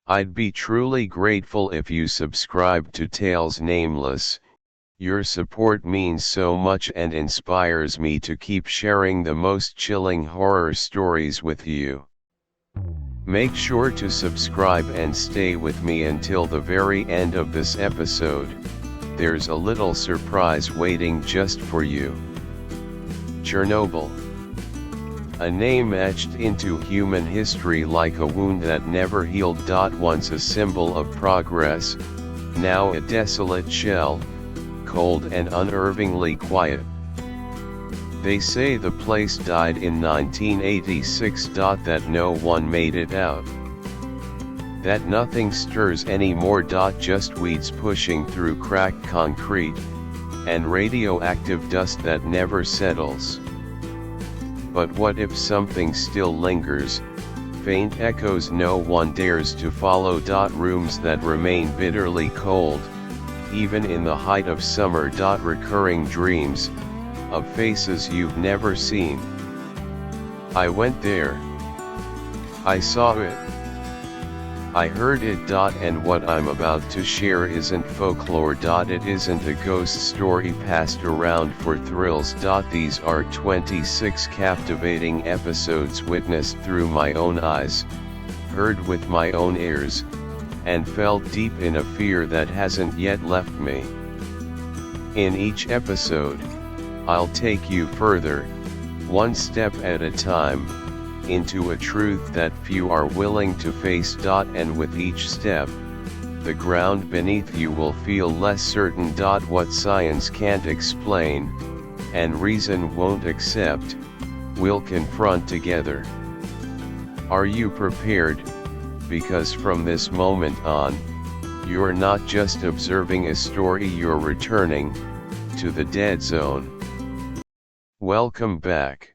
I'd be truly grateful if you subscribe to Tales Nameless. Your support means so much and inspires me to keep sharing the most chilling horror stories with you. Make sure to subscribe and stay with me until the very end of this episode. There's a little surprise waiting just for you. Chernobyl. A name etched into human history like a wound that never healed. Once a symbol of progress, now a desolate shell, cold and unnervingly quiet. They say the place died in 1986. That no one made it out. That nothing stirs anymore. Just weeds pushing through cracked concrete, and radioactive dust that never settles. But what if something still lingers, faint echoes no one dares to follow. Rooms that remain bitterly cold, even in the height of summer. Recurring dreams, of faces you've never seen. I went there. I saw it. I heard it. And what I'm about to share isn't folklore. It isn't a ghost story passed around for thrills. These are 26 captivating episodes witnessed through my own eyes, heard with my own ears, and felt deep in a fear that hasn't yet left me. In each episode, I'll take you further, one step at a time, into a truth that few are willing to face. And with each step, the ground beneath you will feel less certain. What science can't explain, and reason won't accept, we'll confront together. Are you prepared? Because from this moment on, you're not just observing a story, you're returning to the dead zone. Welcome back.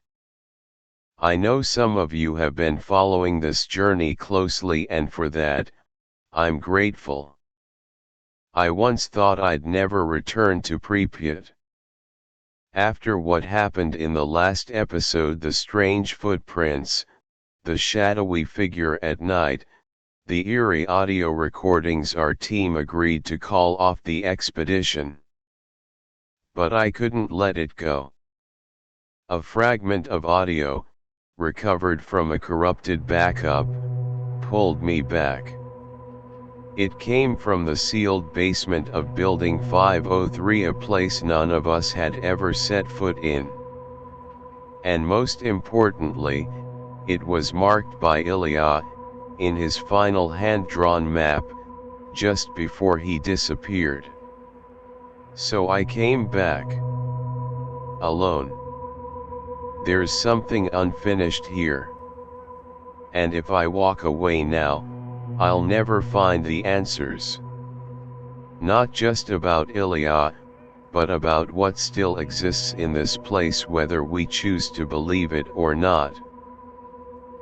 I know some of you have been following this journey closely, and for that, I'm grateful. I once thought I'd never return to Pripyat. After what happened in the last episode, the strange footprints, the shadowy figure at night, the eerie audio recordings, our team agreed to call off the expedition. But I couldn't let it go. A fragment of audio, recovered from a corrupted backup, pulled me back. It came from the sealed basement of Building 503, a place none of us had ever set foot in. And most importantly, it was marked by Ilya, in his final hand-drawn map, just before he disappeared. So I came back. Alone. There's something unfinished here. And if I walk away now, I'll never find the answers. Not just about Ilya, but about what still exists in this place, whether we choose to believe it or not.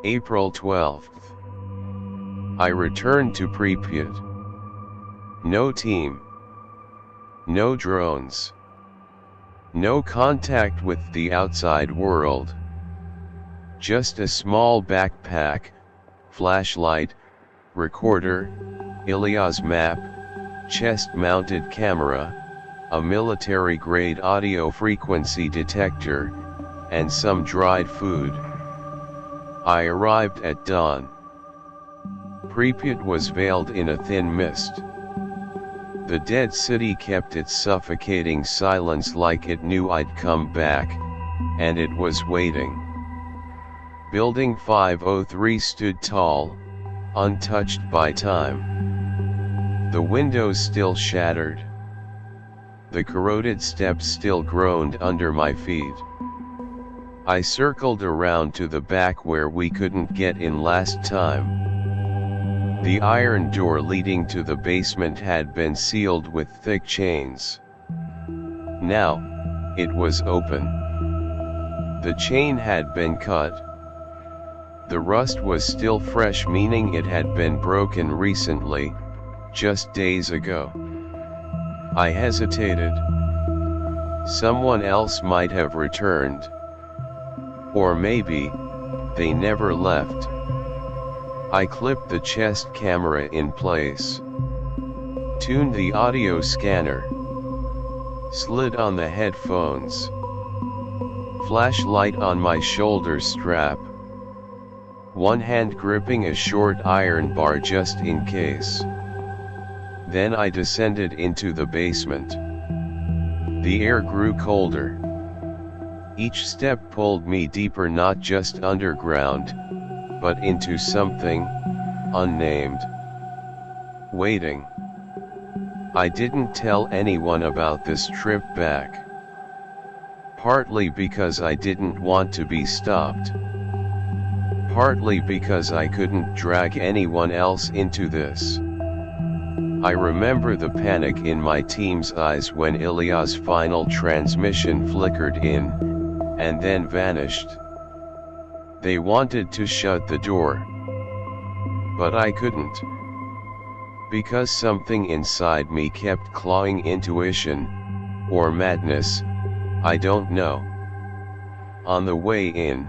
April 12th. I returned to Pripyat. No team. No drones. No contact with the outside world. Just a small backpack, flashlight, recorder, Ilya's map, chest-mounted camera, a military-grade audio frequency detector, and some dried food. I arrived at dawn. Pripyat was veiled in a thin mist. The dead city kept its suffocating silence, like it knew I'd come back, and it was waiting. Building 503 stood tall, untouched by time. The windows still shattered. The corroded steps still groaned under my feet. I circled around to the back where we couldn't get in last time. The iron door leading to the basement had been sealed with thick chains. Now, it was open. The chain had been cut. The rust was still fresh, meaning it had been broken recently, just days ago. I hesitated. Someone else might have returned. Or maybe, they never left. I clipped the chest camera in place, tuned the audio scanner, slid on the headphones, flashlight on my shoulder strap, one hand gripping a short iron bar just in case. Then I descended into the basement. The air grew colder. Each step pulled me deeper, not just underground, but into something unnamed, waiting. I didn't tell anyone about this trip back. Partly because I didn't want to be stopped. Partly because I couldn't drag anyone else into this. I remember the panic in my team's eyes when Ilya's final transmission flickered in, and then vanished. They wanted to shut the door, but I couldn't. Because something inside me kept clawing intuition, or madness, I don't know. On the way in,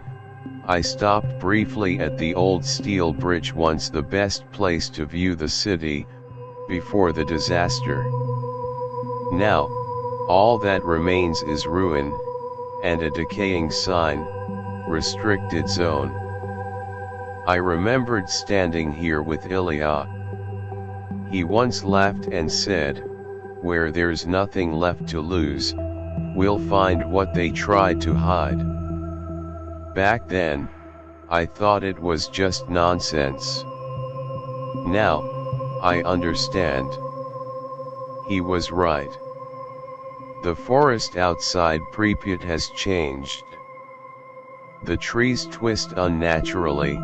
I stopped briefly at the old steel bridge, once the best place to view the city, before the disaster. Now, all that remains is ruin, and a decaying sign, restricted zone. I remembered standing here with Ilya. He once laughed and said, "Where there's nothing left to lose, we'll find what they tried to hide." Back then, I thought it was just nonsense. Now, I understand. He was right. The forest outside Pripyat has changed. The trees twist unnaturally,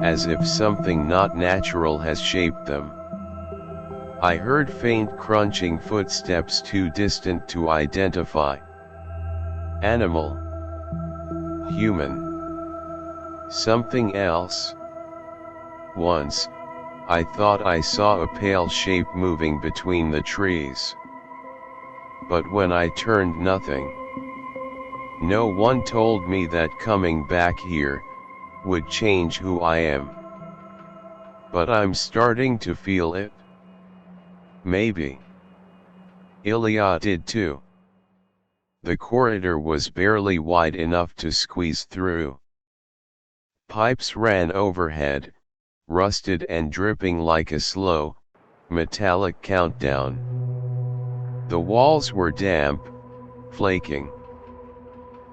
as if something not natural has shaped them. I heard faint crunching footsteps too distant to identify. Animal. Human. Something else. Once, I thought I saw a pale shape moving between the trees. But when I turned, nothing. No one told me that coming back here would change who I am. But I'm starting to feel it. Maybe Ilya did too. The corridor was barely wide enough to squeeze through. Pipes ran overhead, rusted and dripping like a slow, metallic countdown. The walls were damp, flaking.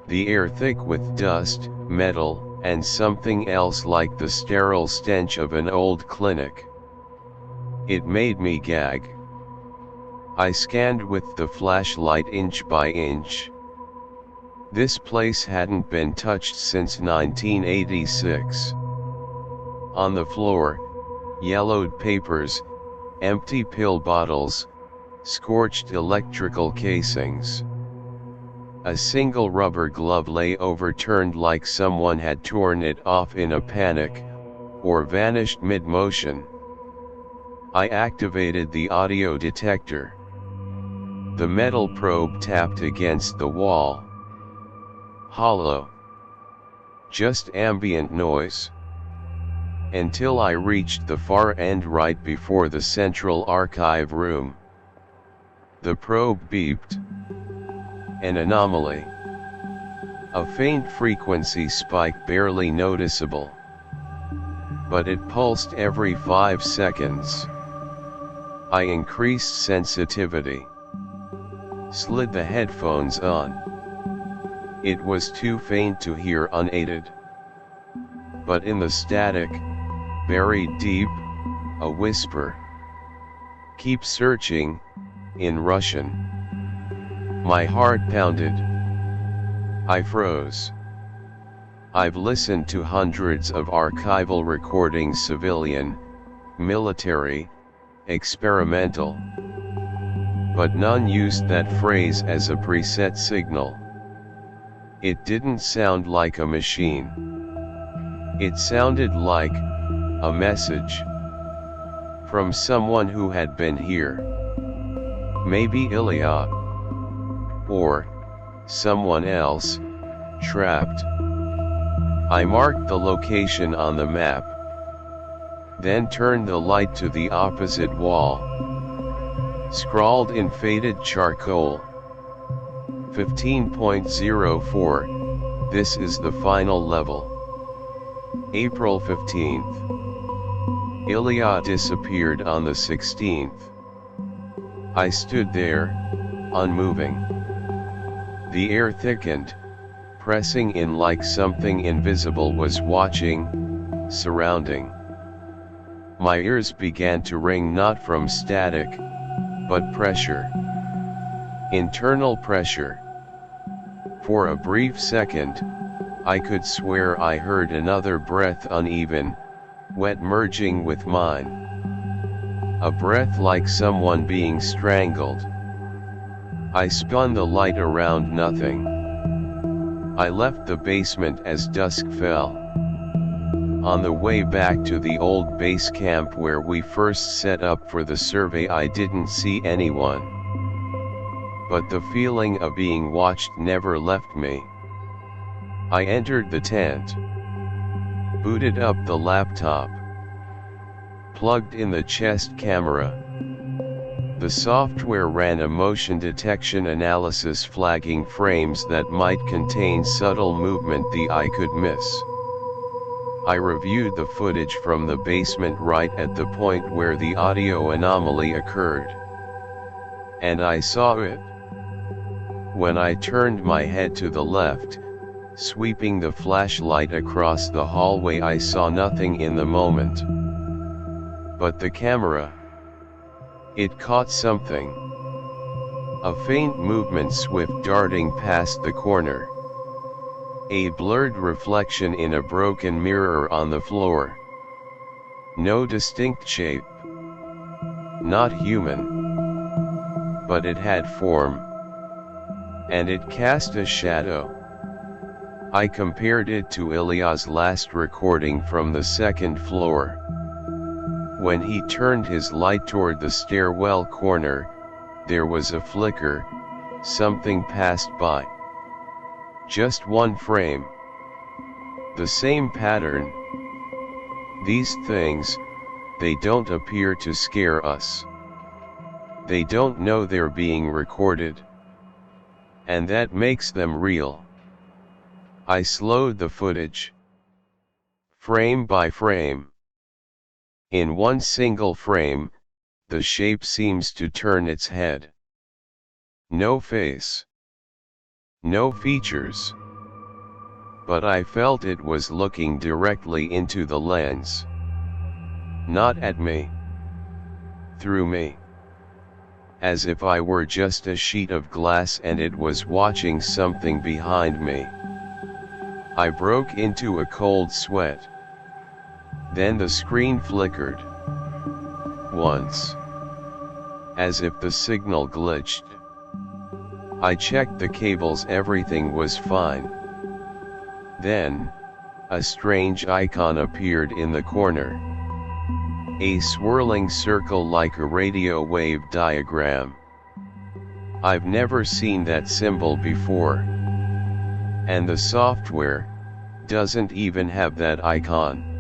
The air thick with dust, metal, and something else like the sterile stench of an old clinic. It made me gag. I scanned with the flashlight inch by inch. This place hadn't been touched since 1986. On the floor, yellowed papers, empty pill bottles, scorched electrical casings. A single rubber glove lay overturned like someone had torn it off in a panic, or vanished mid-motion. I activated the audio detector. The metal probe tapped against the wall. Hollow. Just ambient noise. Until I reached the far end right before the central archive room. The probe beeped. An anomaly. A faint frequency spike barely noticeable. But it pulsed every 5 seconds. I increased sensitivity. Slid the headphones on. It was too faint to hear unaided. But in the static, buried deep, a whisper. "Keep searching," in Russian. My heart pounded. I froze. I've listened to hundreds of archival recordings, civilian, military, experimental. But none used that phrase as a preset signal. It didn't sound like a machine. It sounded like a message from someone who had been here. Maybe Ilya, or someone else, trapped. I marked the location on the map. Then turned the light to the opposite wall. Scrawled in faded charcoal. 15.04, this is the final level. April 15th. Ilya disappeared on the 16th. I stood there, unmoving. The air thickened, pressing in like something invisible was watching, surrounding. My ears began to ring not from static, but pressure. Internal pressure. For a brief second, I could swear I heard another breath uneven, wet merging with mine. A breath like someone being strangled. I spun the light around nothing. I left the basement as dusk fell. On the way back to the old base camp where we first set up for the survey, I didn't see anyone. But the feeling of being watched never left me. I entered the tent, booted up the laptop, plugged in the chest camera. The software ran a motion detection analysis, flagging frames that might contain subtle movement the eye could miss. I reviewed the footage from the basement right at the point where the audio anomaly occurred. And I saw it. When I turned my head to the left, sweeping the flashlight across the hallway, I saw nothing in the moment. But the camera, it caught something. A faint movement, swift darting past the corner. A blurred reflection in a broken mirror on the floor. No distinct shape. Not human. But it had form. And it cast a shadow. I compared it to Ilya's last recording from the second floor. When he turned his light toward the stairwell corner, there was a flicker, something passed by. Just one frame. The same pattern. These things, they don't appear to scare us. They don't know they're being recorded. And that makes them real. I slowed the footage. Frame by frame. In one single frame, the shape seems to turn its head. No face. No features. But I felt it was looking directly into the lens. Not at me. Through me. As if I were just a sheet of glass and it was watching something behind me. I broke into a cold sweat. Then the screen flickered. Once. As if the signal glitched. I checked the cables, everything was fine. Then, a strange icon appeared in the corner. A swirling circle like a radio wave diagram. I've never seen that symbol before. And the software doesn't even have that icon.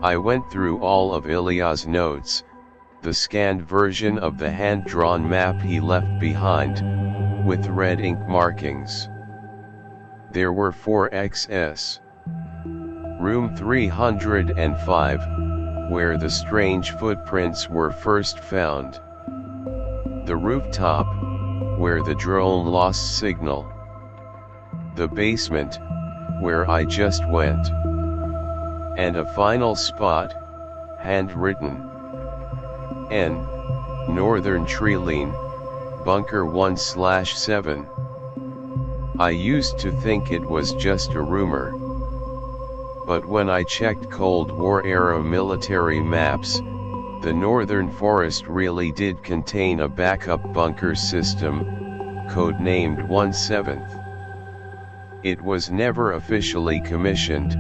I went through all of Ilya's notes, the scanned version of the hand-drawn map he left behind, with red ink markings. There were 4XS. Room 305, where the strange footprints were first found. The rooftop, where the drone lost signal. The basement, where I just went. And a final spot, handwritten. N. Northern Treeline, Bunker 1/7. I used to think it was just a rumor. But when I checked Cold War-era military maps, the Northern Forest really did contain a backup bunker system, codenamed 1/7. It was never officially commissioned,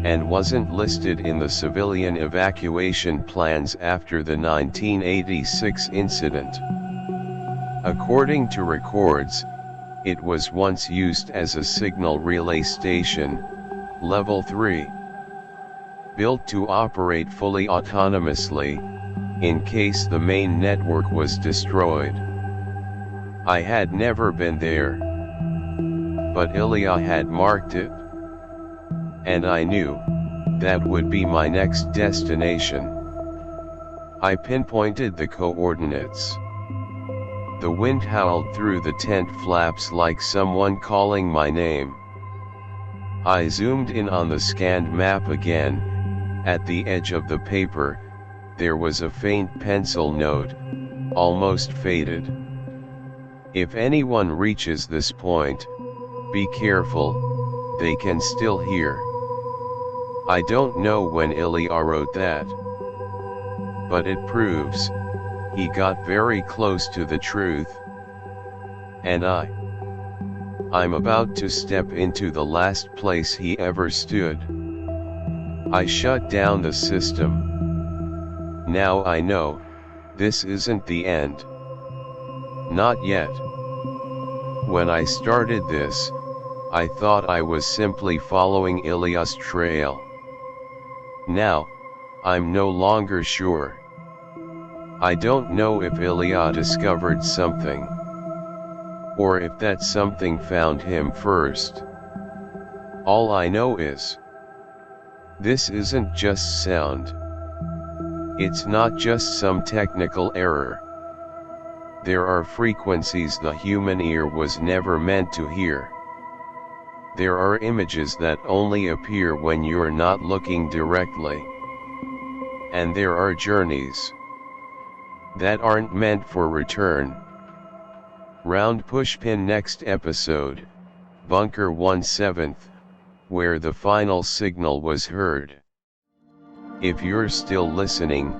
and wasn't listed in the civilian evacuation plans after the 1986 incident. According to records, it was once used as a signal relay station, level 3. built to operate fully autonomously, in case the main network was destroyed. I had never been there, but Ilya had marked it, and I knew that would be my next destination. I pinpointed the coordinates. The wind howled through the tent flaps like someone calling my name. I zoomed in on the scanned map again. At the edge of the paper, there was a faint pencil note, almost faded. If anyone reaches this point, be careful, they can still hear. I don't know when Ilya wrote that, but it proves he got very close to the truth. And I'm about to step into the last place he ever stood. I shut down the system. Now I know, this isn't the end. Not yet. When I started this, I thought I was simply following Ilya's trail. Now, I'm no longer sure. I don't know if Ilya discovered something, or if that something found him first. All I know is, this isn't just sound. It's not just some technical error. There are frequencies the human ear was never meant to hear. There are images that only appear when you're not looking directly. And there are journeys that aren't meant for return. Round pushpin next episode, Bunker 17th, where the final signal was heard. If you're still listening,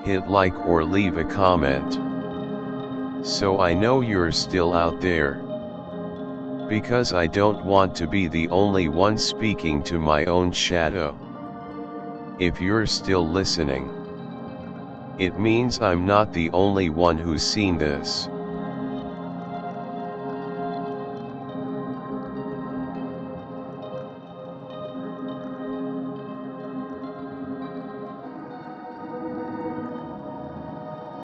hit like or leave a comment, so I know you're still out there. Because I don't want to be the only one speaking to my own shadow. If you're still listening, it means I'm not the only one who's seen this.